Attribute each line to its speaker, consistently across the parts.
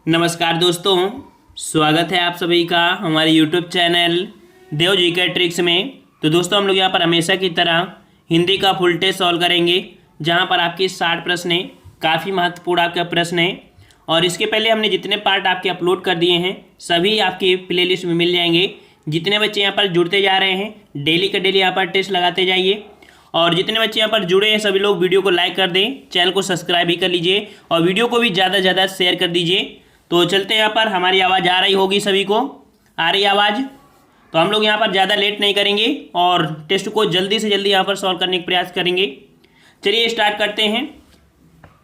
Speaker 1: नमस्कार दोस्तों, स्वागत है आप सभी का हमारे YouTube चैनल देव जी के ट्रिक्स में। तो दोस्तों हम लोग यहाँ पर हमेशा की तरह हिंदी का फुल टेस्ट सॉल्व करेंगे, जहाँ पर आपके 60 प्रश्न हैं। काफ़ी महत्वपूर्ण आपका प्रश्न है और इसके पहले हमने जितने पार्ट आपके अपलोड कर दिए हैं सभी आपकी प्लेलिस्ट में मिल जाएंगे। जितने बच्चे यहाँ पर जुड़ते जा रहे हैं डेली का डेली यहाँ पर टेस्ट लगाते जाइए और जितने बच्चे यहाँ पर जुड़े हैं सभी लोग वीडियो को लाइक कर दें, चैनल को सब्सक्राइब भी कर लीजिए और वीडियो को भी ज़्यादा से ज़्यादा शेयर कर दीजिए। तो चलते हैं यहाँ पर, हमारी आवाज़ आ रही होगी, सभी को आ रही आवाज़। तो हम लोग यहाँ पर ज़्यादा लेट नहीं करेंगे और टेस्ट को जल्दी से जल्दी यहाँ पर सॉल्व करने का प्रयास करेंगे। चलिए स्टार्ट करते हैं।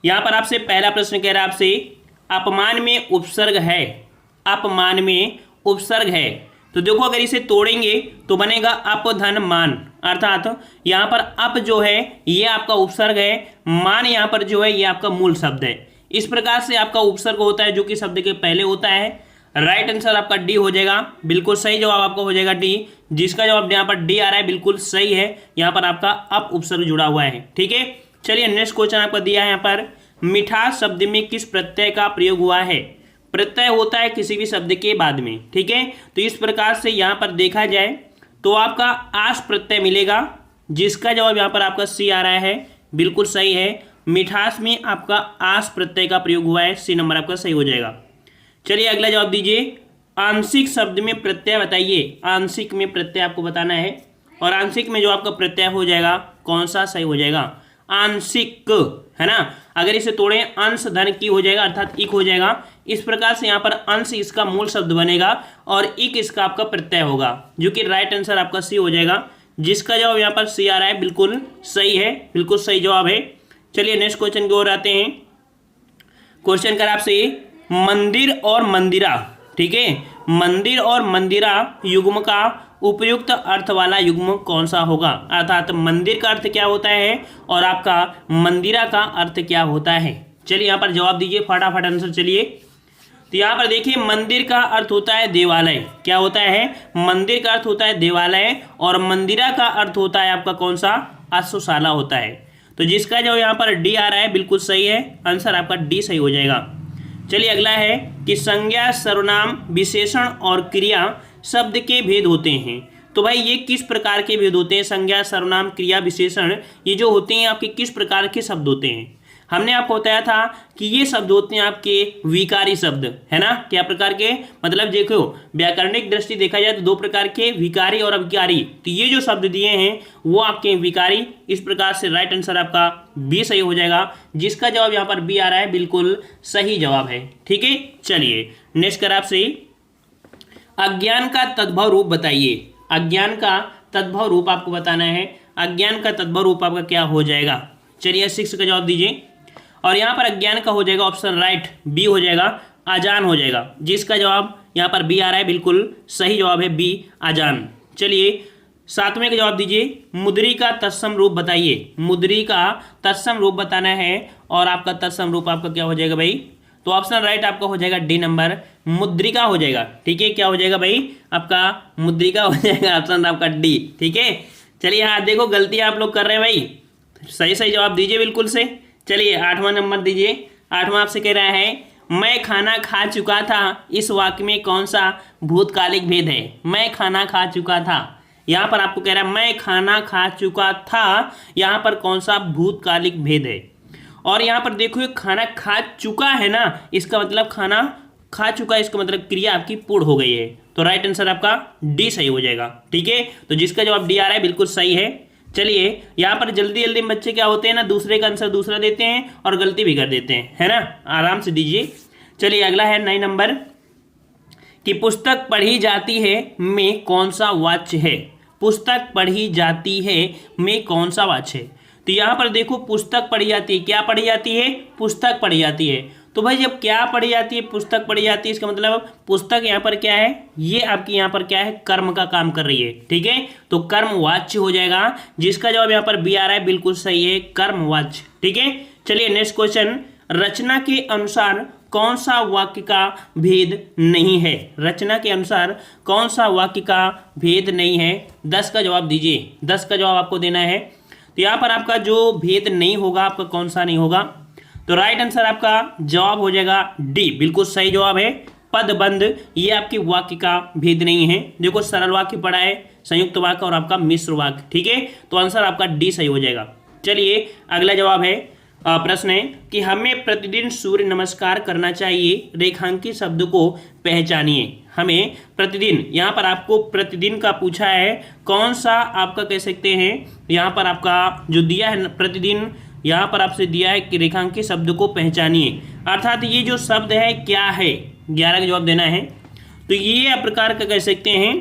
Speaker 1: यहाँ पर आपसे पहला प्रश्न कह रहा है आपसे, अपमान में उपसर्ग है। अपमान में उपसर्ग है तो देखो अगर इसे तोड़ेंगे तो बनेगा अप धन मान, अर्थात यहाँ पर अप जो है ये आपका उपसर्ग है, मान यहाँ पर जो है ये आपका मूल शब्द है। इस प्रकार से आपका उपसर्ग होता है जो कि शब्द के पहले होता है। राइट आंसर आपका डी हो जाएगा, बिल्कुल सही जवाब आपका हो जाएगा डी। जिसका जवाब यहाँ पर डी आ रहा है बिल्कुल सही है, यहाँ पर आपका अप उपसर्ग जुड़ा हुआ है। ठीक है, चलिए नेक्स्ट क्वेश्चन आपका दिया है यहाँ पर, मिठास शब्द में किस प्रत्यय का प्रयोग हुआ है। प्रत्यय होता है किसी भी शब्द के बाद में। ठीक है, तो इस प्रकार से यहाँ पर देखा जाए तो आपका आस प्रत्यय मिलेगा, जिसका जवाब यहाँ पर आपका सी आ रहा है, बिल्कुल सही है। मिठास में आपका आस प्रत्यय का प्रयोग हुआ है, सी नंबर आपका सही हो जाएगा। चलिए अगला जवाब दीजिए, आंशिक शब्द में प्रत्यय बताइए। आंशिक में प्रत्यय आपको बताना है और आंशिक में जो आपका प्रत्यय हो जाएगा कौन सा सही हो जाएगा, आंशिक है ना। अगर इसे तोड़ें अंश धन की हो जाएगा, अर्थात इक हो जाएगा। इस प्रकार से यहाँ पर अंश इसका मूल शब्द बनेगा और इक इसका आपका प्रत्यय होगा, जो कि राइट आंसर आपका सी हो जाएगा। जिसका जवाब यहाँ पर सी आ रहा है, बिल्कुल सही है, बिल्कुल सही जवाब है। चलिए नेक्स्ट क्वेश्चन की ओर आते हैं। क्वेश्चन कर आपसे, मंदिर और मंदिरा, ठीक है, मंदिर और मंदिरा युग्म का उपयुक्त अर्थ वाला युग्म कौन सा होगा। अर्थात मंदिर का अर्थ क्या होता है और आपका मंदिरा का अर्थ क्या होता है। चलिए यहाँ पर जवाब दीजिए फटाफट आंसर। चलिए तो यहाँ पर देखिए, मंदिर का अर्थ होता है देवालय। क्या होता है, मंदिर का अर्थ होता है देवालय और मंदिरा का अर्थ होता है आपका कौन सा, अश्वशाला होता है। तो जिसका जो यहाँ पर डी आ रहा है बिल्कुल सही है, आंसर आपका डी सही हो जाएगा। चलिए अगला है कि संज्ञा सर्वनाम विशेषण और क्रिया शब्द के भेद होते हैं। तो भाई ये किस प्रकार के भेद होते हैं, संज्ञा सर्वनाम क्रिया विशेषण ये जो होते हैं आपके किस प्रकार के शब्द होते हैं। हमने आपको बताया था कि ये शब्द होते हैं आपके विकारी शब्द, है ना। क्या प्रकार के, मतलब देखो व्याकरणिक दृष्टि देखा जाए तो दो प्रकार के, विकारी और अविकारी। तो ये जो शब्द दिए हैं वो आपके विकारी। इस प्रकार से राइट आंसर आपका बी सही हो जाएगा। जिसका जवाब यहाँ पर बी आ रहा है, बिल्कुल सही जवाब है। ठीक है, चलिए नेक्स्ट कर आपसे, अज्ञान का तद्भव रूप बताइए। अज्ञान का तद्भव रूप आपको बताना है। अज्ञान का तद्भव रूप आपका क्या हो जाएगा। चलिए 6 का जवाब दीजिए और यहाँ पर अज्ञान का हो जाएगा ऑप्शन राइट, बी हो जाएगा, अजान हो जाएगा। जिसका जवाब यहाँ पर बी आ रहा है, बिल्कुल सही जवाब है बी, अजान। चलिए 7वें का जवाब दीजिए, मुद्री का तत्सम रूप बताइए। मुद्री का तत्सम रूप बताना है और आपका तत्सम रूप आपका क्या हो जाएगा भाई, तो ऑप्शन राइट आपका हो जाएगा डी नंबर, मुद्रिका हो जाएगा। ठीक है, क्या हो जाएगा भाई आपका मुद्रिका हो जाएगा, ऑप्शन आपका डी। ठीक है, चलिए हाँ देखो गलती आप लोग कर रहे हैं भाई, सही सही जवाब दीजिए बिल्कुल से। चलिए 8वां नंबर दीजिए। 8वां आपसे कह रहा है, मैं खाना खा चुका था, इस वाक्य में कौन सा भूतकालिक भेद है। मैं खाना खा चुका था, यहाँ पर आपको कह रहा है मैं खाना खा चुका था, यहाँ पर कौन सा भूतकालिक भेद है। और यहाँ पर देखो खाना खा चुका है ना, इसका मतलब खाना खा चुका है, इसका मतलब क्रिया आपकी पूर्ण हो गई है। तो राइट आंसर आपका डी सही हो जाएगा। ठीक है, तो जिसका जवाब डी आ रहा है बिल्कुल सही है। चलिए यहाँ पर जल्दी जल्दी बच्चे क्या होते हैं ना, दूसरे का आंसर दूसरा देते हैं और गलती भी कर देते हैं, है ना, आराम से दीजिए। चलिए अगला है 9 नंबर, कि पुस्तक पढ़ी जाती है में कौन सा वाच्य है। पुस्तक पढ़ी जाती है में कौन सा वाच्य है। तो यहाँ पर देखो पुस्तक पढ़ी जाती है, क्या पढ़ी जाती है, पुस्तक पढ़ी जाती है। तो भाई जब क्या पढ़ी जाती है, पुस्तक पढ़ी जाती है, इसका मतलब पुस्तक यहाँ पर क्या है, ये आपकी यहाँ पर क्या है, कर्म का काम कर रही है। ठीक है, तो कर्म वाच्य हो जाएगा। जिसका जवाब यहाँ पर बी आ रहा है, बिल्कुल सही है, कर्म वाच्य। ठीक है, चलिए नेक्स्ट क्वेश्चन, रचना के अनुसार कौन सा वाक्य का भेद नहीं है। रचना के अनुसार कौन सा वाक्य का भेद नहीं है। 10 का जवाब दीजिए, 10 का जवाब आपको देना है। तो यहाँ पर आपका जो भेद नहीं होगा आपका कौन सा नहीं होगा, तो राइट आंसर आपका जवाब हो जाएगा डी, बिल्कुल सही जवाब है पदबंध। ये आपके वाक्य का भेद नहीं है। देखो सरल वाक्य पढ़ा है, संयुक्त वाक्य और आपका मिश्र वाक्य, ठीक है। तो आंसर आपका डी सही हो जाएगा। चलिए अगला जवाब है, प्रश्न है कि हमें प्रतिदिन सूर्य नमस्कार करना चाहिए, रेखांकित शब्द को पहचानिए। हमें प्रतिदिन, यहाँ पर आपको प्रतिदिन का पूछा है, कौन सा आपका कह सकते हैं, यहाँ पर आपका जो दिया है प्रतिदिन, यहाँ पर आपसे दिया है कि रेखांकित शब्द को पहचानिए, अर्थात ये जो शब्द है क्या है, 11 का जवाब देना है। तो ये प्रकार का कह सकते हैं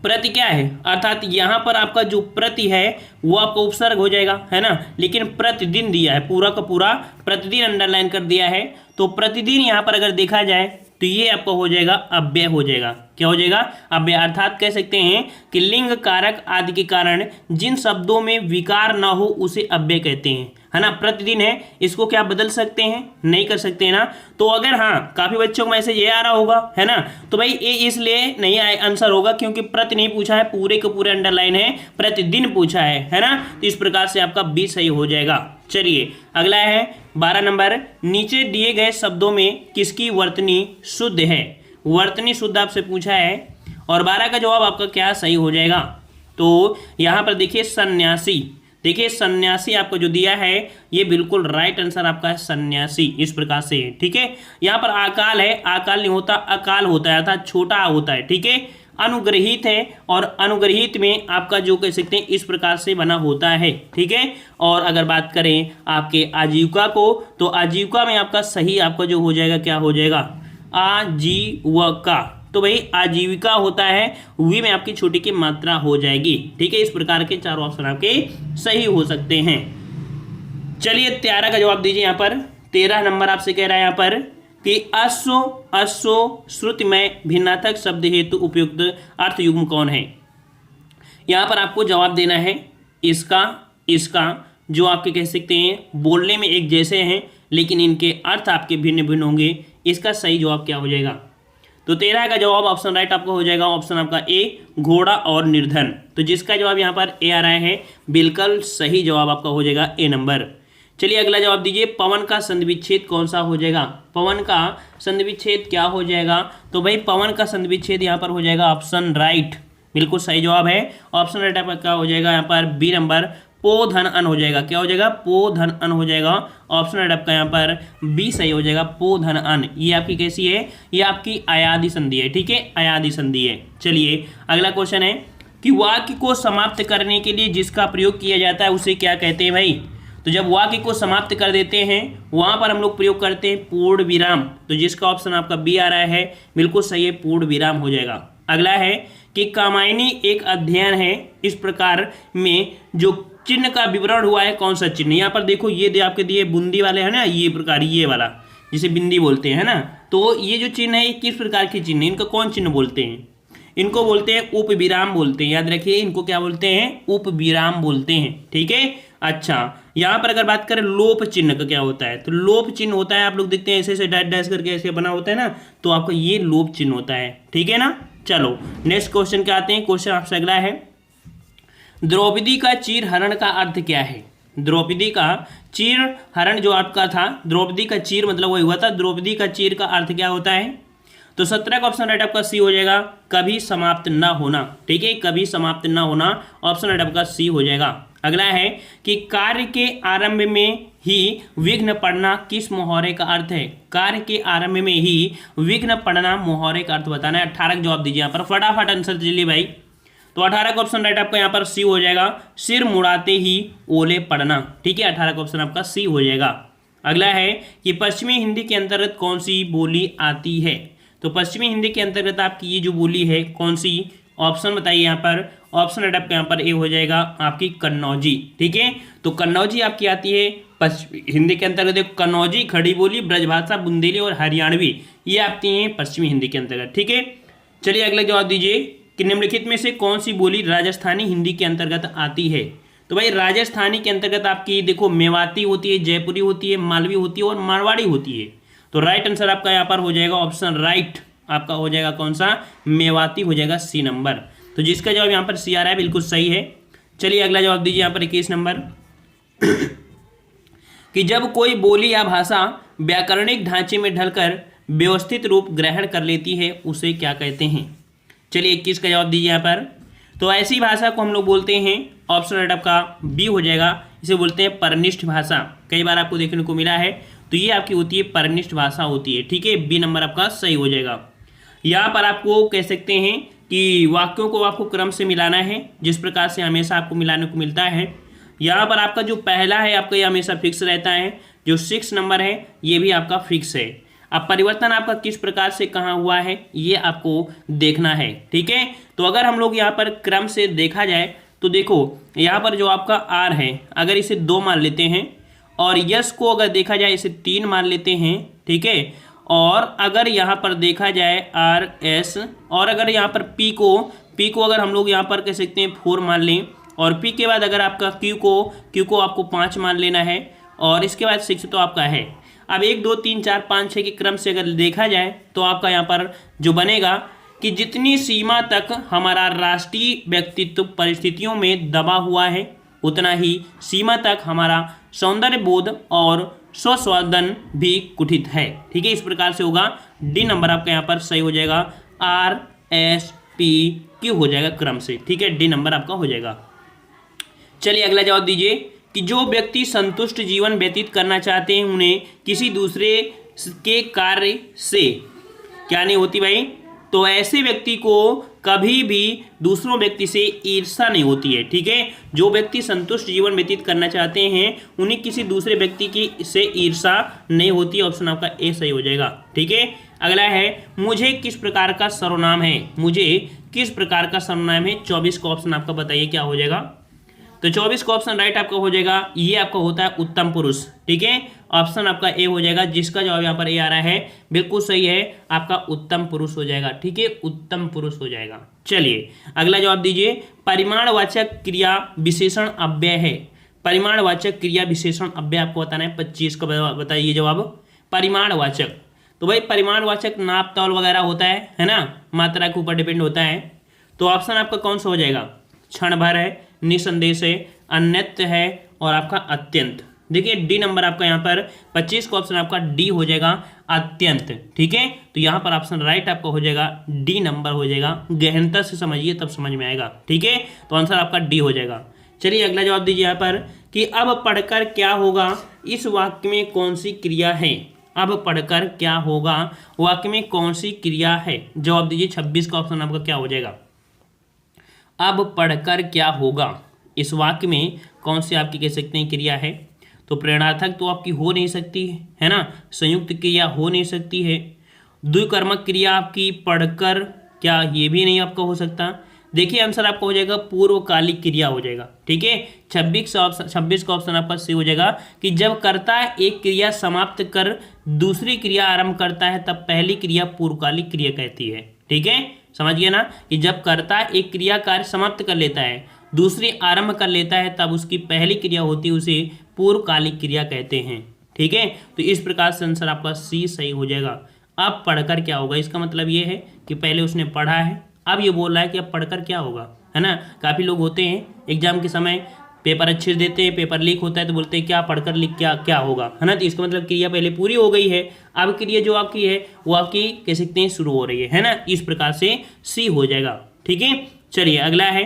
Speaker 1: प्रति क्या है, अर्थात यहाँ पर आपका जो प्रति है वो आपका उपसर्ग हो जाएगा, है ना। लेकिन प्रतिदिन दिया है, पूरा का पूरा प्रतिदिन अंडरलाइन कर दिया है, तो प्रतिदिन यहाँ पर अगर देखा जाए तो ये आपका हो जाएगा अव्यय हो जाएगा। क्या हो जाएगा, अव्यय। अर्थात कह सकते हैं कि लिंग कारक आदि के कारण जिन शब्दों में विकार ना हो उसे अव्यय कहते हैं, है ना। प्रतिदिन है, इसको क्या बदल सकते हैं, नहीं कर सकते ना। तो अगर हाँ, काफी बच्चों को मैसेज ये आ रहा होगा, है ना, तो भाई ये इसलिए नहीं आंसर होगा क्योंकि प्रति नहीं पूछा है, पूरे के पूरे अंडरलाइन है, प्रतिदिन पूछा है ना। तो इस प्रकार से आपका बी सही हो जाएगा। चलिए अगला है 12 नंबर, नीचे दिए गए शब्दों में किसकी वर्तनी शुद्ध है। वर्तनी शुद्ध आपसे पूछा है और 12 का जवाब आपका क्या सही हो जाएगा। तो यहाँ पर देखिए सन्यासी, देखिए सन्यासी आपको जो दिया है ये बिल्कुल राइट आंसर आपका है सन्यासी, इस प्रकार से है, ठीक है। यहाँ पर आकाल है, आकाल नहीं होता, अकाल होता है, अर्थात छोटा होता है, ठीक है। अनुग्रहित है और अनुग्रहित में आपका जो कह सकते हैं इस प्रकार से बना होता है, ठीक है। और अगर बात करें आपके आजीविका को, तो आजीविका में आपका सही आपका जो हो जाएगा क्या हो जाएगा, आजीविका। तो भाई आजीविका होता है, वी में आपकी छोटी की मात्रा हो जाएगी, ठीक है। इस प्रकार के चारों ऑप्शन आपके सही हो सकते हैं। चलिए 13 का जवाब दीजिए। यहाँ पर 13 नंबर आपसे कह रहा है यहाँ पर कि अश्व अश्व श्रुति में भिन्नार्थक शब्द हेतु उपयुक्त अर्थ युग्म कौन है। यहाँ पर आपको जवाब देना है इसका इसका, जो आपके कह सकते हैं बोलने में एक जैसे हैं लेकिन इनके अर्थ आपके भिन्न भिन्न होंगे। इसका सही जवाब क्या हो जाएगा। तो 13 का जवाब ऑप्शन राइट आपका हो जाएगा, ऑप्शन आपका ए, घोड़ा और निर्धन। तो जिसका जवाब यहाँ पर ए आ रहा है, बिल्कुल सही जवाब आपका हो जाएगा ए नंबर। चलिए अगला जवाब दीजिए, पवन का संधिविच्छेद कौन सा हो जाएगा। पवन का संधिविच्छेद क्या हो जाएगा। तो भाई पवन का संधिविच्छेद यहाँ पर हो जाएगा ऑप्शन राइट, बिल्कुल सही जवाब है। ऑप्शन राइट आपका क्या हो जाएगा यहाँ पर बी नंबर, पो धन अन हो जाएगा। क्या हो जाएगा, पो धन अन हो जाएगा। ऑप्शन राइट आपका यहाँ पर बी सही हो जाएगा, पो धन अन। ये आपकी कैसी है, ये आपकी अयादि संधि है, ठीक है, अयादि संधि है। चलिए अगला क्वेश्चन है कि वाक्य को समाप्त करने के लिए जिसका प्रयोग किया जाता है उसे क्या कहते हैं भाई। तो जब वाक्य को समाप्त कर देते हैं वहां पर हम लोग प्रयोग करते हैं पूर्ण विराम। तो जिसका ऑप्शन आपका बी आ रहा है, बिल्कुल सही है, पूर्ण विराम हो जाएगा। अगला है कि कामायनी एक अध्ययन है, इस प्रकार में जो चिन्ह का विवरण हुआ है कौन सा चिन्ह। यहाँ पर देखो ये आपके दिए बूंदी वाले है ना, ये प्रकार, ये वाला जिसे बिंदी बोलते हैं, है ना। तो ये जो चिन्ह है ये किस प्रकार के चिन्ह, इनका कौन चिन्ह बोलते हैं। इनको बोलते हैं उप विराम बोलते हैं, याद रखिए इनको क्या बोलते हैं, उप विराम बोलते हैं, ठीक है। अच्छा यहाँ पर अगर बात करें लोप चिन्ह का क्या होता है, तो लोप चिन्ह होता है, आप लोग देखते हैं ऐसे ऐसे डैश डैश करके ऐसे बना होता है ना, तो आपका ये लोप चिन्ह होता है, ठीक है ना। चलो नेक्स्ट क्वेश्चन क्या आते हैं। क्वेश्चन आपसे अगला है, द्रौपदी का चीर हरण का अर्थ क्या है। द्रौपदी का चीर हरण जो आपका था, द्रौपदी का चीर मतलब वही हुआ था, द्रौपदी का चीर का अर्थ क्या होता है। तो 17 का ऑप्शन राइट आपका सी हो जाएगा, कभी समाप्त ना होना, ठीक है, कभी समाप्त ना होना। ऑप्शन राइट आपका सी हो जाएगा। अगला है कि कार्य के आरंभ में ही विघ्न पड़ना किस मुहावरे का अर्थ है। कार्य के आरंभ में ही विघ्न पड़ना मुहावरे का अर्थ बताना है। 18 का जवाब दीजिए यहाँ पर, फटाफट आंसर दीजिए भाई। तो 18 का ऑप्शन राइट आपका यहाँ पर सी हो जाएगा, सिर मुड़ाते ही ओले पड़ना, ठीक है, 18 का ऑप्शन आपका सी हो जाएगा। अगला है कि पश्चिमी हिंदी के अंतर्गत कौन सी बोली आती है। तो पश्चिमी हिंदी के अंतर्गत आपकी ये जो बोली है कौन सी, ऑप्शन बताइए यहाँ पर। ऑप्शन राइट आपका यहाँ पर ए हो जाएगा आपकी कन्नौजी, ठीक है। तो कन्नौजी आपकी आती है पश्चिमी हिंदी के अंतर्गत। देखो कन्नौजी, खड़ी बोली, ब्रजभाषा, बुंदेली और हरियाणवी, ये आती हैं पश्चिमी हिंदी के अंतर्गत, ठीक है। चलिए अगला जवाब दीजिए कि निम्नलिखित में से कौन सी बोली राजस्थानी हिंदी के अंतर्गत आती है। तो भाई राजस्थानी के अंतर्गत आपकी देखो मेवाती होती है, जयपुरी होती है, मालवी होती है और मारवाड़ी होती है। तो राइट आंसर आपका यहाँ पर हो जाएगा ऑप्शन राइट आपका हो जाएगा कौन सा, मेवाती हो जाएगा सी नंबर। तो जिसका जवाब यहाँ पर सी आ रहा है बिल्कुल सही है। चलिए अगला जवाब दीजिए यहाँ पर 21 नंबर। कि जब कोई बोली या भाषा व्याकरणिक ढांचे में ढलकर व्यवस्थित रूप ग्रहण कर लेती है उसे क्या कहते हैं। चलिए 21 का जवाब दीजिए यहाँ पर। तो ऐसी भाषा को हम लोग बोलते हैं, ऑप्शन राइट आपका बी हो जाएगा, इसे बोलते हैं परनिष्ठ भाषा। कई बार आपको देखने को मिला है, तो ये आपकी होती है परनिष्ठ भाषा होती है। ठीक है, बी नंबर आपका सही हो जाएगा। यहाँ पर आपको कह सकते हैं कि वाक्यों को आपको क्रम से मिलाना है, जिस प्रकार से हमेशा आपको मिलाने को मिलता है। यहाँ पर आपका जो पहला है आपका ये हमेशा फिक्स रहता है, जो 6 नंबर है ये भी आपका फिक्स है। अब परिवर्तन आपका किस प्रकार से कहाँ हुआ है ये आपको देखना है। ठीक है, तो अगर हम लोग यहाँ पर क्रम से देखा जाए तो देखो यहाँ पर जो आपका आर है अगर इसे 2 मान लेते हैं और यस को अगर देखा जाए इसे 3 मान लेते हैं। ठीक है, और अगर यहाँ पर देखा जाए आर एस, और अगर यहाँ पर पी को अगर हम लोग यहाँ पर कह सकते हैं 4 मान लें, और पी के बाद अगर आपका क्यू को आपको 5 मान लेना है, और इसके बाद 6 तो आपका है। अब 1 2 3 4 5 6 के क्रम से अगर देखा जाए तो आपका यहाँ पर जो बनेगा कि जितनी सीमा तक हमारा राष्ट्रीय व्यक्तित्व परिस्थितियों में दबा हुआ है उतना ही सीमा तक हमारा सौंदर्य बोध और स्वस्वादन भी कुठित है। ठीक है, इस प्रकार से होगा। डी नंबर आपका यहाँ पर सही हो जाएगा, आर एस पी क्यू हो जाएगा क्रम से। ठीक है, डी नंबर आपका हो जाएगा। चलिए अगला जवाब दीजिए कि जो व्यक्ति संतुष्ट जीवन व्यतीत करना चाहते हैं उन्हें किसी दूसरे के कार्य से क्या नहीं होती भाई, तो ऐसे व्यक्ति को कभी भी दूसरों व्यक्ति से ईर्ष्या नहीं होती है। ठीक है, जो व्यक्ति संतुष्ट जीवन व्यतीत करना चाहते हैं उन्हें किसी दूसरे व्यक्ति की से ईर्ष्या नहीं होती। ऑप्शन आपका ए सही हो जाएगा। ठीक है, अगला है मुझे किस प्रकार का सर्वनाम है, मुझे किस प्रकार का सर्वनाम है। 24 का ऑप्शन आपका बताइए क्या हो जाएगा। तो 24 का ऑप्शन राइट आपका हो जाएगा, ये आपका होता है उत्तम पुरुष। ठीक है, ऑप्शन आपका ए हो जाएगा, जिसका जवाब यहाँ पर ए आ रहा है बिल्कुल सही है, आपका उत्तम पुरुष हो जाएगा। ठीक है, उत्तम पुरुष हो जाएगा। चलिए अगला जवाब दीजिए, परिमाणवाचक क्रिया विशेषण अव्यय है। परिमाणवाचक क्रिया विशेषण अव्यय आपको बताना है। 25 का बताइए जवाब। परिमाणवाचक, तो भाई परिमाणवाचक नाप तौल वगैरह होता है ना, मात्रा के ऊपर डिपेंड होता है। तो ऑप्शन आपका कौन सा हो जाएगा, क्षण भर है, निसंदेश है, अन्यत्र है और आपका अत्यंत। देखिए डी नंबर आपका यहाँ पर 25 का ऑप्शन आपका डी हो जाएगा, अत्यंत। ठीक है, तो यहाँ पर ऑप्शन राइट आपका हो जाएगा, डी नंबर हो जाएगा। गहनता से समझिए तब समझ में आएगा। ठीक है, तो आंसर आपका डी हो जाएगा। चलिए अगला जवाब दीजिए यहाँ पर कि अब पढ़कर क्या होगा, इस वाक्य में कौन सी क्रिया है। अब पढ़कर क्या होगा वाक्य में कौन सी क्रिया है, जवाब दीजिए। 26 का ऑप्शन आपका क्या हो जाएगा, अब पढ़कर क्या होगा, इस वाक्य में कौन सी आपकी कह सकते हैं क्रिया है। तो प्रेरणार्थक तो आपकी हो नहीं सकती है ना, संयुक्त क्रिया हो नहीं सकती है, द्विकर्मक क्रिया आपकी पढ़कर क्या ये भी नहीं आपका हो सकता। देखिए आंसर आपका हो जाएगा पूर्वकालिक क्रिया हो जाएगा। ठीक है, 26 का ऑप्शन आपका सी हो जाएगा कि जब कर्ता एक क्रिया समाप्त कर दूसरी क्रिया आरंभ करता है तब पहली क्रिया पूर्वकालिक क्रिया कहती है। ठीक है, समझ गया ना, कि जब कर्ता एक क्रिया कार्य समाप्त कर लेता है दूसरी आरंभ कर लेता है तब उसकी पहली क्रिया होती है, उसे पूर्वकालिक क्रिया कहते हैं। ठीक है, तो इस प्रकार से आंसर आपका सी सही हो जाएगा। अब पढ़कर क्या होगा, इसका मतलब ये है कि पहले उसने पढ़ा है, अब ये बोल रहा है कि अब पढ़कर क्या होगा, है ना। काफ़ी लोग होते हैं एग्जाम के समय पेपर अच्छे से देते हैं, पेपर लीक होता है तो बोलते हैं क्या पढ़कर लिख क्या होगा, है ना। तो इसका मतलब क्रिया पहले पूरी हो गई है, अब क्रिया जो आपकी है वो आपकी कह सकते हैं शुरू हो रही है ना। इस प्रकार से सी हो जाएगा। ठीक है, चलिए अगला है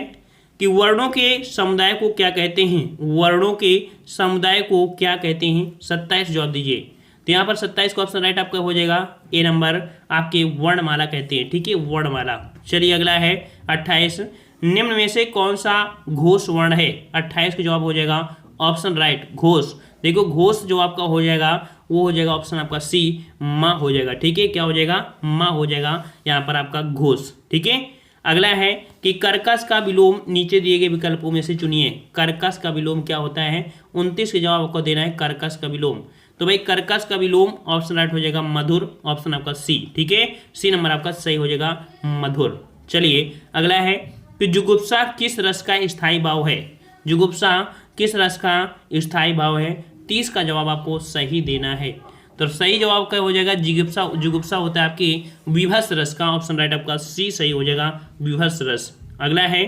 Speaker 1: कि वर्णों के समुदाय को क्या कहते हैं, वर्णों के समुदाय को क्या कहते हैं। 27 जवाब दीजिए। तो यहाँ पर 27 का ऑप्शन राइट आपका हो जाएगा, ए नंबर आपके वर्णमाला कहते हैं। ठीक है, वर्णमाला। चलिए अगला है 28, निम्न में से कौन सा घोष वर्ण है। 28 का जवाब हो जाएगा ऑप्शन राइट घोष। देखो घोष जो आपका हो जाएगा वो हो जाएगा ऑप्शन आपका सी, माँ हो जाएगा। ठीक है, क्या हो जाएगा, माँ हो जाएगा यहाँ पर आपका घोष। ठीक है, अगला है कि कर्कश का विलोम नीचे दिए गए विकल्पों में से चुनिए। कर्कश का विलोम क्या होता है, 29 के जवाब आपको देना है कर्कश का विलोम। तो भाई कर्कश का विलोम ऑप्शन राइट हो जाएगा मधुर, ऑप्शन आपका सी। ठीक है, सी नंबर आपका सही हो जाएगा मधुर। चलिए अगला है कि जुगुप्सा किस रस का स्थायी भाव है। जुगुप्सा किस रस का स्थायी भाव है, 30 का जवाब आपको सही देना है। तो सही जवाब क्या हो जाएगा, जुगुप्सा होता है आपकी विभत्स रस का, ऑप्शन राइट आपका सी सही हो जाएगा विभत्स रस। अगला है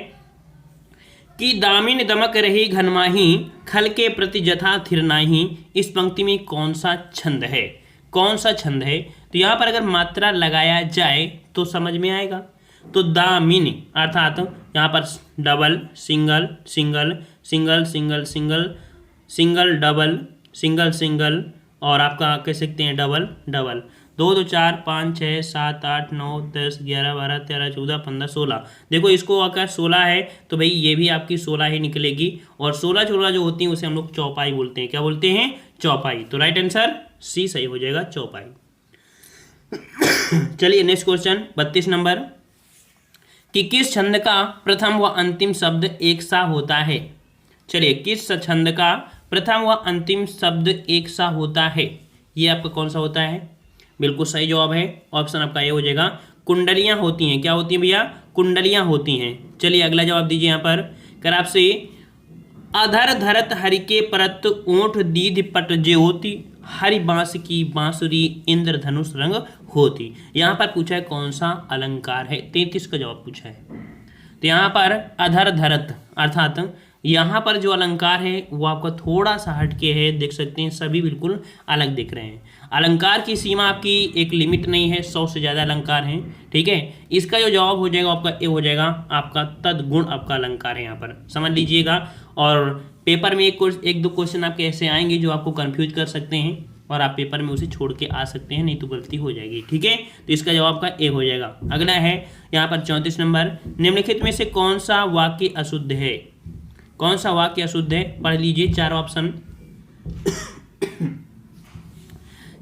Speaker 1: कि दामिन दमक रही घनमाही, खल के प्रति जथा थिर नाही। इस पंक्ति में कौन सा छंद है, कौन सा छंद है? तो यहाँ पर अगर मात्रा लगाया जाए तो समझ में आएगा। तो दामिन अर्थात यहाँ पर double single single single single single single double single single और आपका कह सकते हैं डबल डबल। 2 2 4 5 6 7 8 9 10 11 12 13 14 15 16। देखो इसको अगर 16 है तो भाई ये भी आपकी 16 ही निकलेगी। और 16 16 जो होती है उसे हम लोग चौपाई बोलते हैं। क्या बोलते हैं? चौपाई। तो राइट आंसर सी सही हो जाएगा, चौपाई। चलिए नेक्स्ट क्वेश्चन 32 नंबर, कि किस छंद का प्रथम व अंतिम शब्द एक सा होता है? चलिए, किस छंद का प्रथम व अंतिम शब्द एक सा होता है? ये आपका कौन सा होता है? बिल्कुल सही जवाब है ऑप्शन आपका ए हो जाएगा, कुंडलियां होती हैं। क्या होती हैं भैया? कुंडलियां होती हैं। चलिए अगला जवाब दीजिए यहाँ पर, कर आपसे अधर धरत हरि के परत ओंठ दीध पट ज्योति, हरि बांस की बांसुरी इंद्रधनुष रंग होती। यहाँ पर पूछा है कौन सा अलंकार है, 33 का जवाब पूछा है। तो यहाँ पर अधर धरत अर्थात यहाँ पर जो अलंकार है वो आपका थोड़ा सा हटके है, देख सकते हैं सभी बिल्कुल अलग दिख रहे हैं। अलंकार की सीमा आपकी एक लिमिट नहीं है, 100 से ज़्यादा अलंकार हैं, ठीक है। इसका जो जवाब हो जाएगा आपका ए हो जाएगा, आपका तदगुण आपका अलंकार है, यहाँ पर समझ लीजिएगा। और पेपर में एक दो क्वेश्चन आपके ऐसे आएंगे जो आपको कन्फ्यूज कर सकते हैं और आप पेपर में उसे छोड़ के आ सकते हैं, नहीं तो गलती हो जाएगी, ठीक है। तो इसका जवाब का ए हो जाएगा। अगला है यहाँ पर 34 नंबर, निम्नलिखित में से कौन सा वाक्य अशुद्ध है? कौन सा वाक्य अशुद्ध है? पढ़ लीजिए चार ऑप्शन।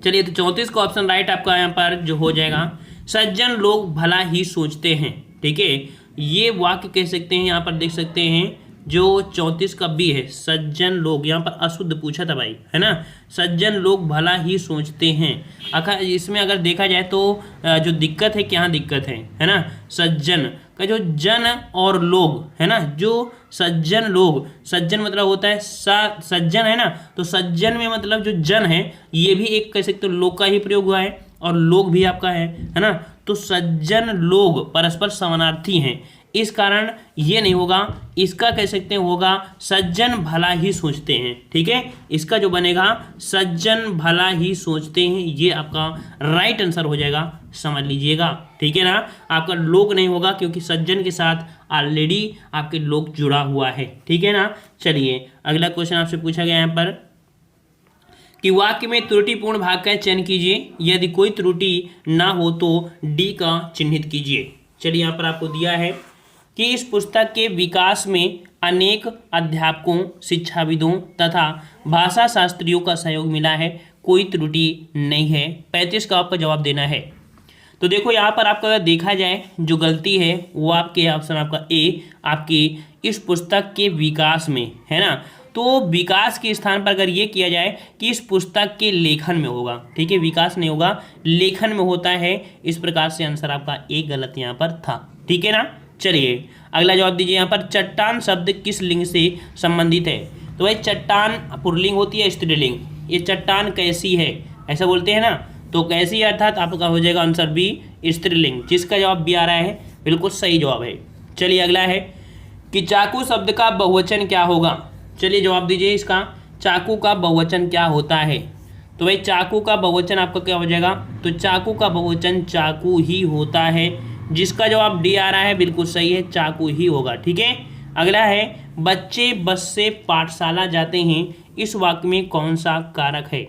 Speaker 1: चलिए, तो 34 का ऑप्शन राइट आपका यहाँ पर जो हो जाएगा, सज्जन लोग भला ही सोचते हैं, ठीक है। ये वाक्य कह सकते हैं, यहाँ पर देख सकते हैं जो 34 का बी है, सज्जन लोग, यहाँ पर अशुद्ध पूछा था भाई, है ना। सज्जन लोग भला ही सोचते हैं। अगर इसमें अगर देखा जाए तो जो दिक्कत है, क्या दिक्कत है ना, सज्जन का जो जन और लोग है ना, जो सज्जन लोग, सज्जन मतलब होता है सज्जन है ना, तो सज्जन में मतलब जो जन है ये भी एक कह सकते हो लोग का ही प्रयोग हुआ है और लोग भी आपका है ना। तो सज्जन लोग परस्पर समानार्थी हैं, इस कारण ये नहीं होगा, इसका कह सकते हैं होगा सज्जन भला ही सोचते हैं, ठीक है। इसका जो बनेगा सज्जन भला ही सोचते हैं, ये आपका राइट आंसर हो जाएगा, समझ लीजिएगा, ठीक है ना। आपका लोग नहीं होगा क्योंकि सज्जन के साथ ऑलरेडी आपके लोग जुड़ा हुआ है, ठीक है ना। चलिए अगला क्वेश्चन आपसे पूछा गया यहाँ पर कि वाक्य में त्रुटिपूर्ण भाग का चयन कीजिए, यदि कोई त्रुटि ना हो तो डी का चिन्हित कीजिए। चलिए यहाँ पर आपको दिया है कि इस पुस्तक के विकास में अनेक अध्यापकों, शिक्षाविदों तथा भाषा शास्त्रियों का सहयोग मिला है, कोई त्रुटि नहीं है। 35 का आपका जवाब देना है। तो देखो यहाँ पर आपका अगर देखा जाए जो गलती है वो आपके ऑप्शन आपका ए, आपकी इस पुस्तक के विकास में है ना। तो विकास के स्थान पर अगर ये किया जाए कि इस पुस्तक के लेखन में होगा, ठीक है, विकास नहीं होगा, लेखन में होता है, इस प्रकार से आंसर आपका ए गलत यहाँ पर था, ठीक है ना। चलिए अगला जवाब दीजिए यहाँ पर, चट्टान शब्द किस लिंग से संबंधित है? तो भाई चट्टान पुल्लिंग होती है, स्त्रीलिंग, ये चट्टान कैसी है ऐसा बोलते हैं ना, तो कैसी अर्थात आपका हो जाएगा आंसर बी, स्त्रीलिंग, जिसका जवाब बी आ रहा है, बिल्कुल सही जवाब है। चलिए अगला है कि चाकू शब्द का बहुवचन क्या होगा? चलिए जवाब दीजिए इसका, चाकू का बहुवचन क्या होता है? तो भाई चाकू का बहुवचन आपका क्या हो जाएगा? तो चाकू का बहुवचन चाकू ही होता है, जिसका जवाब डी आ रहा है, बिल्कुल सही है, चाकू ही होगा, ठीक है। अगला है बच्चे बस से पाठशाला जाते हैं, इस वाक्य में कौन सा कारक है?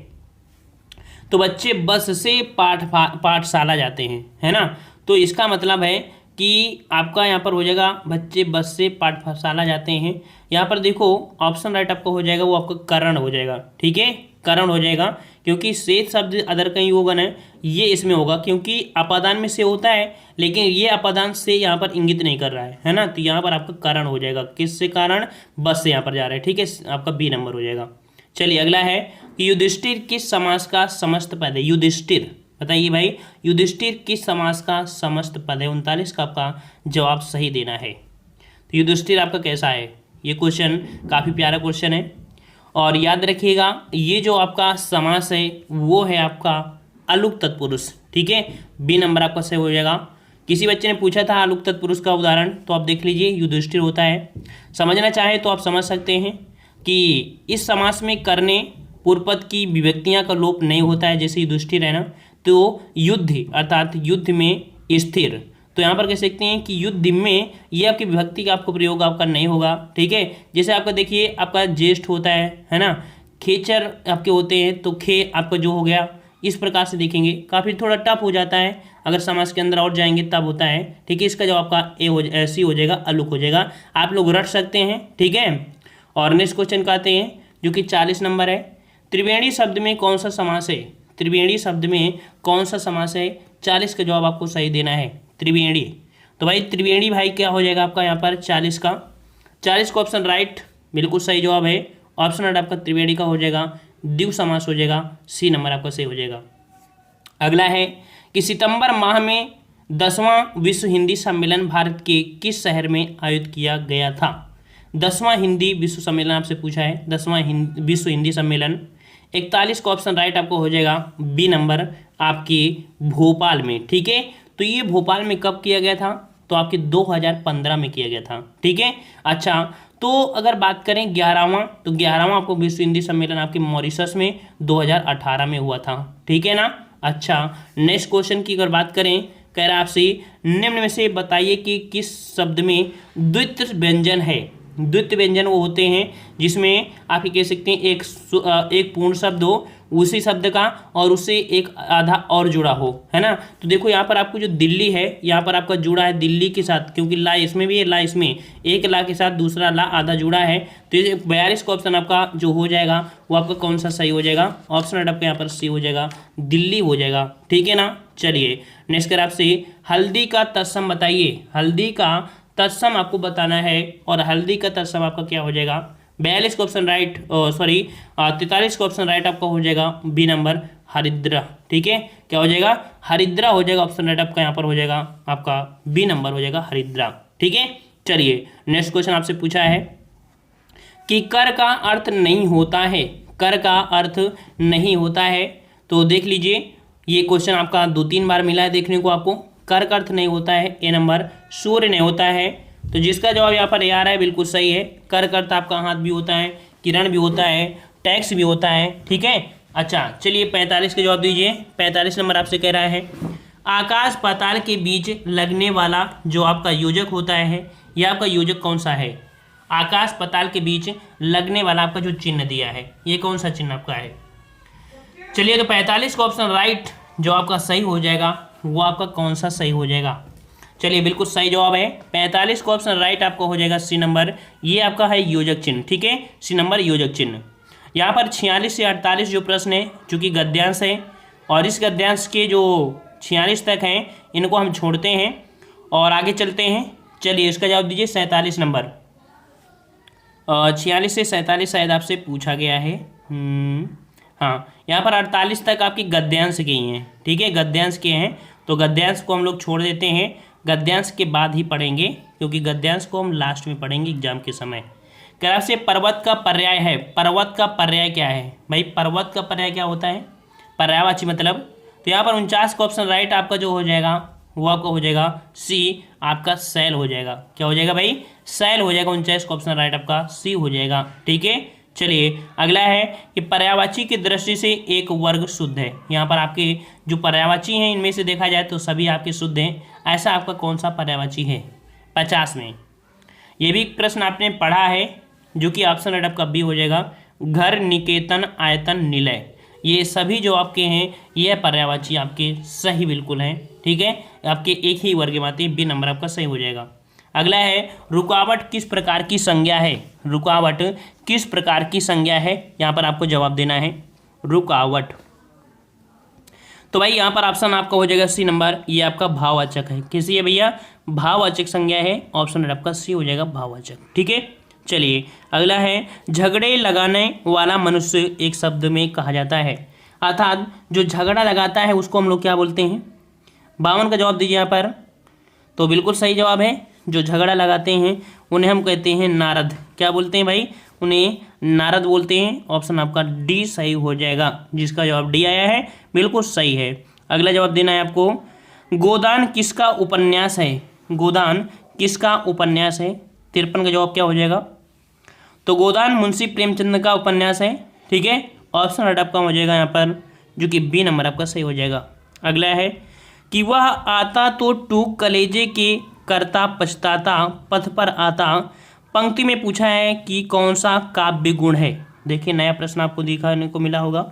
Speaker 1: तो बच्चे बस से पाठशाला जाते हैं, है ना, तो इसका मतलब है कि आपका यहाँ पर हो जाएगा बच्चे बस से पाठशाला जाते हैं। यहाँ पर देखो ऑप्शन राइट आपका हो जाएगा, वो आपका करण हो जाएगा, ठीक है, करण हो जाएगा, क्योंकि शेष शब्द अदर कहीं होगा ना, ये इसमें होगा, क्योंकि अपादान में से होता है, लेकिन ये अपादान से यहाँ पर इंगित नहीं कर रहा है ना, तो यहाँ पर आपका करण हो जाएगा, किससे कारण? बस से यहाँ पर जा रहा है, ठीक है, आपका बी नंबर हो जाएगा। चलिए अगला है कि युधिष्ठिर किस समास का समस्त पद है? युधिष्ठिर, बताइए भाई, युधिष्ठिर किस समास का समस्त पद है? 39 का आपका जवाब सही देना है। तो युधिष्ठिर आपका कैसा है? ये क्वेश्चन काफ़ी प्यारा क्वेश्चन है और याद रखिएगा ये जो आपका समास है वो है आपका अलुक तत्पुरुष, ठीक है, बी नंबर आपका सही हो जाएगा, किसी बच्चे ने पूछा था आलुक तत्पुरुष का उदाहरण, तो आप देख लीजिए युधिष्ठिर होता है। समझना चाहे तो आप समझ सकते हैं कि इस समास में करने पूर्व पद की विभक्तियां का लोप नहीं होता है, जैसे युधिष्ठिर है ना, तो युद्ध अर्थात युद्ध में स्थिर, तो यहाँ पर कह सकते हैं कि युद्ध में ये आपकी विभक्ति का आपको प्रयोग आपका नहीं होगा। ठीक है, जैसे आपका देखिए आपका ज्येष्ठ होता है ना, खेचर आपके होते हैं, तो खे आपका जो हो गया, इस प्रकार से देखेंगे। काफ़ी थोड़ा टफ हो जाता है, अगर समास के अंदर और जाएंगे तब होता है। ठीक है, इसका जवाब आपका सी हो जाएगा, अलुक हो जाएगा। आप लोग रट सकते हैं। ठीक है, और नेक्स्ट क्वेश्चन कहते हैं जो कि 40 नंबर है। त्रिवेणी शब्द में कौन सा समास है? त्रिवेणी शब्द में कौन सा समास है? 40 का जवाब आपको सही देना है, त्रिवेणी। तो भाई त्रिवेणी भाई क्या हो जाएगा आपका यहाँ पर 40 का? 40 का ऑप्शन राइट, बिल्कुल सही जवाब है। ऑप्शन राइट आपका त्रिवेणी का हो जाएगा, द्विगु समास हो जाएगा, सी नंबर आपका सही हो जाएगा। अगला है कि सितंबर माह में 10वां विश्व हिंदी सम्मेलन भारत के किस शहर में आयोजित किया गया था? 10वां हिंदी विश्व सम्मेलन आपसे पूछा है, 10वां विश्व हिंदी सम्मेलन। 41 का ऑप्शन राइट आपको हो जाएगा, बी नंबर आपकी भोपाल में। ठीक है, तो ये भोपाल में कब किया गया था? तो आपके 2015 में किया गया था। ठीक है, अच्छा, तो अगर बात करें 11वां, तो 11वां आपको विश्व हिंदी सम्मेलन आपके मॉरिशस में 2018 में हुआ था। ठीक है ना। अच्छा, नेक्स्ट क्वेश्चन की अगर बात करें, कह रहा है आपसे निम्न में से बताइए कि किस शब्द में द्वित्व व्यंजन है? द्वित्व व्यंजन वो होते हैं जिसमें आप कह सकते हैं एक पूर्ण शब्द हो, उसी शब्द का और उससे एक आधा और जुड़ा हो, है ना। तो देखो यहाँ पर आपको जो दिल्ली है, यहाँ पर आपका जुड़ा है दिल्ली के साथ, क्योंकि ला इसमें भी है, ला इसमें, एक ला के साथ दूसरा ला आधा जुड़ा है। तो ये 42 का ऑप्शन आपका जो हो जाएगा वो आपका कौन सा सही हो जाएगा? ऑप्शन आपका यहाँ पर सी हो जाएगा, दिल्ली हो जाएगा। ठीक है ना। चलिए नेक्स्ट कर आपसे हल्दी का तत्सम बताइए। हल्दी का तत्सम आपको बताना है, और हल्दी का तत्सम आपका क्या हो जाएगा? 42 का ऑप्शन राइट, 43 का ऑप्शन राइट आपका हो जाएगा, बी नंबर हरिद्रा। ठीक है, क्या हो जाएगा? हरिद्रा हो जाएगा। ऑप्शन राइट आपका यहाँ पर हो जाएगा आपका बी नंबर हो जाएगा, हरिद्रा। ठीक है, चलिए नेक्स्ट क्वेश्चन आपसे पूछा है कि कर का अर्थ नहीं होता है। कर का अर्थ नहीं होता है, तो देख लीजिए ये क्वेश्चन आपका 2-3 बार मिला है देखने को आपको। कर का अर्थ नहीं होता है, ए नंबर सूर्य नहीं होता है, तो जिसका जवाब यहाँ पर ए आ रहा है बिल्कुल सही है। कर का अर्थ आपका हाथ भी होता है, किरण भी होता है, टैक्स भी होता है। ठीक है, अच्छा चलिए 45 का जवाब दीजिए। 45 नंबर आपसे कह रहा है आकाश पाताल के बीच लगने वाला जो आपका योजक होता है, यह आपका योजक कौन सा है? आकाश पाताल के बीच लगने वाला आपका जो चिन्ह दिया है, ये कौन सा चिन्ह आपका है? चलिए, तो 45 का ऑप्शन राइट जो आपका सही हो जाएगा वो आपका कौन सा सही हो जाएगा? चलिए बिल्कुल सही जवाब है 45 का ऑप्शन राइट आपका हो जाएगा सी नंबर, ये आपका है योजक चिन्ह। ठीक है, सी नंबर योजक चिन्ह। यहाँ पर 46 से 48 जो प्रश्न है चूँकि गद्यांश है, और इस गद्यांश के जो 46 तक हैं इनको हम छोड़ते हैं और आगे चलते हैं। चलिए इसका जवाब दीजिए 47 नंबर। 46 से 47 शायद आपसे पूछा गया है। हाँ, यहाँ पर 48 तक आपकी गद्यांश की हैं। ठीक है, गद्यांश के हैं, तो गद्यांश को हम लोग छोड़ देते हैं, गद्यांश के बाद ही पढ़ेंगे, क्योंकि गद्यांश को हम लास्ट में पढ़ेंगे एग्जाम के समय। कह से पर्वत का पर्याय है। पर्वत का पर्याय क्या है भाई? पर्वत का पर्याय क्या होता है? पर्यायवाची मतलब। तो यहाँ पर 49 का ऑप्शन राइट आपका जो हो जाएगा वो आपका हो जाएगा सी, आपका सैल हो जाएगा। क्या हो जाएगा भाई? सैल हो जाएगा। 49 का ऑप्शन राइट आपका सी हो जाएगा। ठीक है, चलिए अगला है कि पर्यायवाची की दृष्टि से एक वर्ग शुद्ध है। यहाँ पर आपके जो पर्यायवाची हैं इनमें से देखा जाए तो सभी आपके शुद्ध हैं, ऐसा आपका कौन सा पर्यायवाची है? 50 में। ये भी प्रश्न आपने पढ़ा है, जो कि ऑप्शन राइट आपका बी हो जाएगा, घर, निकेतन, आयतन, निलय, ये सभी जो आपके हैं ये पर्यायवाची आपके सही बिल्कुल हैं। ठीक है, आपके एक ही वर्ग में आते हैं, बी नंबर आपका सही हो जाएगा। अगला है रुकावट किस प्रकार की संज्ञा है? रुकावट किस प्रकार की संज्ञा है? यहाँ पर आपको जवाब देना है रुकावट। तो भाई यहाँ पर ऑप्शन आपका हो जाएगा सी नंबर, ये आपका भाववाचक है। किसी है भैया? भाववाचक संज्ञा है। ऑप्शन आपका सी हो जाएगा भाववाचक। ठीक है, चलिए अगला है झगड़े लगाने वाला मनुष्य एक शब्द में कहा जाता है, अर्थात जो झगड़ा लगाता है उसको हम लोग क्या बोलते हैं? 52 का जवाब दीजिए यहाँ पर। तो बिल्कुल सही जवाब है, जो झगड़ा लगाते हैं उन्हें हम कहते हैं नारद। क्या बोलते हैं भाई? उन्हें नारद बोलते हैं। ऑप्शन आपका डी सही हो जाएगा, जिसका जवाब डी आया है बिल्कुल सही है। अगला जवाब देना है आपको गोदान किसका उपन्यास है? गोदान किसका उपन्यास है? 53 का जवाब क्या हो जाएगा? तो गोदान मुंशी प्रेमचंद का उपन्यास है। ठीक है, ऑप्शन राइट आपका हो जाएगा यहाँ पर, जो कि बी नंबर आपका सही हो जाएगा। अगला है कि वह आता तो टूक कलेजे के, करता पछताता पथ पर आता। पंक्ति में पूछा है कि कौन सा काव्य गुण है। देखिए नया प्रश्न आपको दिखाने को मिला होगा।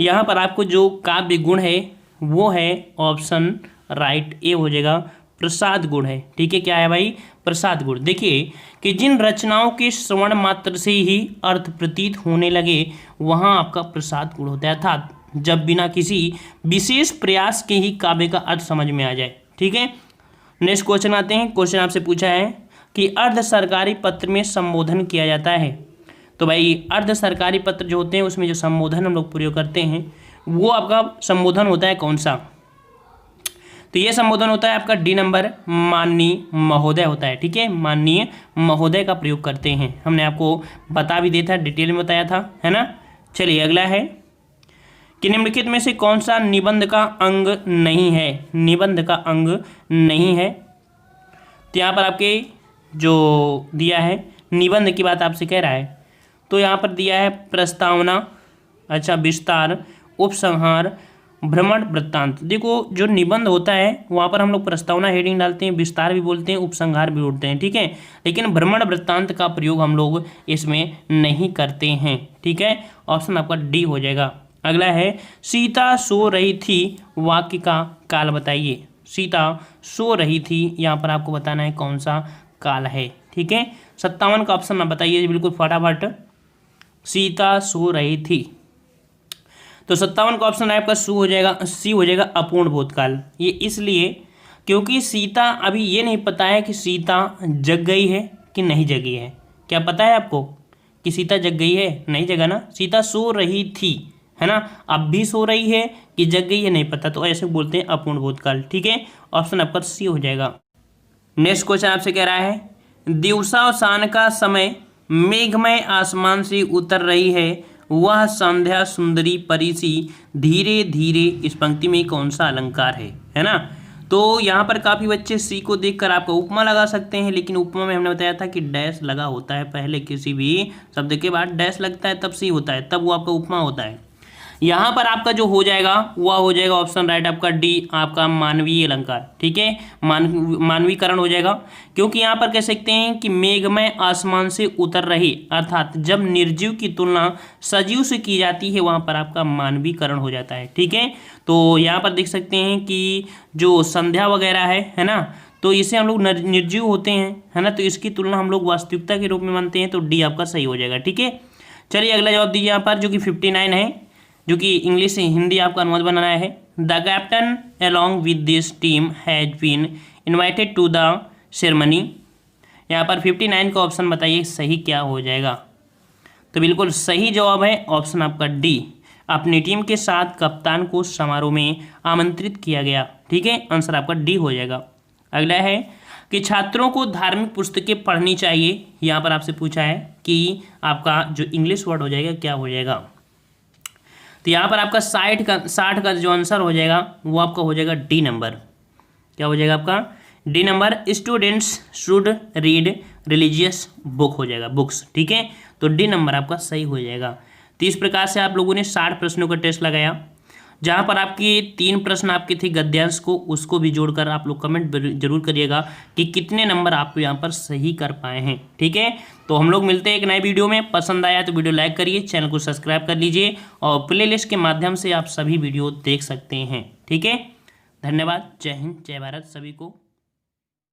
Speaker 1: यहाँ पर आपको जो काव्य गुण है वो है ऑप्शन राइट ए हो जाएगा, प्रसाद गुण है। ठीक है, क्या है भाई? प्रसाद गुण। देखिए कि जिन रचनाओं के श्रवण मात्र से ही अर्थ प्रतीत होने लगे वहाँ आपका प्रसाद गुण होता है, अर्थात जब बिना किसी विशेष प्रयास के ही काव्य का अर्थ समझ में आ जाए। ठीक है, नेक्स्ट क्वेश्चन आते हैं। क्वेश्चन आपसे पूछा है कि अर्ध सरकारी पत्र में संबोधन किया जाता है। तो भाई अर्ध सरकारी पत्र जो होते हैं उसमें जो संबोधन हम लोग प्रयोग करते हैं वो आपका संबोधन होता है कौन सा? तो ये संबोधन होता है आपका डी नंबर, माननीय महोदय होता है। ठीक है, माननीय महोदय का प्रयोग करते हैं। हमने आपको बता भी दिया था, डिटेल में बताया था, है ना। चलिए अगला है कि निम्नलिखित में से कौन सा निबंध का अंग नहीं है? निबंध का अंग नहीं है। तो यहाँ पर आपके जो दिया है निबंध की बात आपसे कह रहा है, तो यहाँ पर दिया है प्रस्तावना, अच्छा विस्तार, उपसंहार, भ्रमण, वृत्तांत। देखो जो निबंध होता है वहाँ पर हम लोग प्रस्तावना हेडिंग डालते हैं, विस्तार भी बोलते हैं, उपसंहार भी बोलते हैं। ठीक है, लेकिन भ्रमण वृत्तांत का प्रयोग हम लोग इसमें नहीं करते हैं। ठीक है, ऑप्शन आपका डी हो जाएगा। अगला है सीता सो रही थी, वाक्य का काल बताइए। सीता सो रही थी, यहाँ पर आपको बताना है कौन सा काल है। ठीक है, 57 का ऑप्शन आप बताइए बिल्कुल फटाफट। सीता सो रही थी, तो 57 का ऑप्शन आपका सी हो जाएगा, सी हो जाएगा अपूर्ण भूतकाल। ये इसलिए क्योंकि सीता अभी ये नहीं पता है कि सीता जग गई है कि नहीं जगी है। क्या पता है आपको कि सीता जग गई है? नहीं जगा ना। सीता सो रही थी, है ना, अब भी सो रही है कि जग गई है नहीं पता, तो ऐसे बोलते हैं अपूर्ण भूतकाल। ठीक है, ऑप्शन आपका सी हो जाएगा। नेक्स्ट क्वेश्चन आपसे कह रहा है दिवसावसान का समय, मेघमय आसमान से उतर रही है, वह संध्या सुंदरी परिसी धीरे धीरे। इस पंक्ति में कौन सा अलंकार है ना। तो यहाँ पर काफ़ी बच्चे सी को देखकर आपका उपमा लगा सकते हैं, लेकिन उपमा में हमने बताया था कि डैश लगा होता है, पहले किसी भी शब्द के बाद डैश लगता है तब सी होता है, तब वो आपका उपमा होता है। यहाँ पर आपका जो हो जाएगा वह हो जाएगा ऑप्शन राइट आपका डी, आपका मानवीय अलंकार। ठीक है, मानवीकरण हो जाएगा, क्योंकि यहाँ पर कह सकते हैं कि मेघमय आसमान से उतर रही, अर्थात जब निर्जीव की तुलना सजीव से की जाती है वहाँ पर आपका मानवीकरण हो जाता है। ठीक है, तो यहाँ पर देख सकते हैं कि जो संध्या वगैरह है ना, तो इसे हम लोग निर्जीव होते हैं, है ना, तो इसकी तुलना हम लोग वास्तविकता के रूप में मानते हैं, तो डी आपका सही हो जाएगा। ठीक है, चलिए अगला जवाब दीजिए यहाँ पर, जो कि 59 है, जो कि इंग्लिश से हिंदी आपका अनुवाद बनाना है। The captain along with this team has been invited to the ceremony. यहाँ पर 59 का ऑप्शन बताइए सही क्या हो जाएगा। तो बिल्कुल सही जवाब है ऑप्शन आपका डी, अपनी टीम के साथ कप्तान को समारोह में आमंत्रित किया गया। ठीक है, आंसर आपका डी हो जाएगा। अगला है कि छात्रों को धार्मिक पुस्तकें पढ़नी चाहिए। यहाँ पर आपसे पूछा है कि आपका जो इंग्लिश वर्ड हो जाएगा क्या हो जाएगा। तो यहाँ पर आपका 60 का जो आंसर हो जाएगा वो आपका हो जाएगा डी नंबर। क्या हो जाएगा आपका? D number, students should read religious book हो जाएगा, बुक्स। ठीक है, तो डी नंबर आपका सही हो जाएगा। तो इस प्रकार से आप लोगों ने 60 प्रश्नों का टेस्ट लगाया, जहाँ पर आपके 3 प्रश्न आपके थे गद्यांश को, उसको भी जोड़कर आप लोग कमेंट जरूर करिएगा कि कितने नंबर आप यहाँ पर सही कर पाए हैं। ठीक है, तो हम लोग मिलते हैं एक नए वीडियो में। पसंद आया तो वीडियो लाइक करिए, चैनल को सब्सक्राइब कर लीजिए और प्लेलिस्ट के माध्यम से आप सभी वीडियो देख सकते हैं। ठीक है, धन्यवाद, जय हिंद, जय भारत सभी को।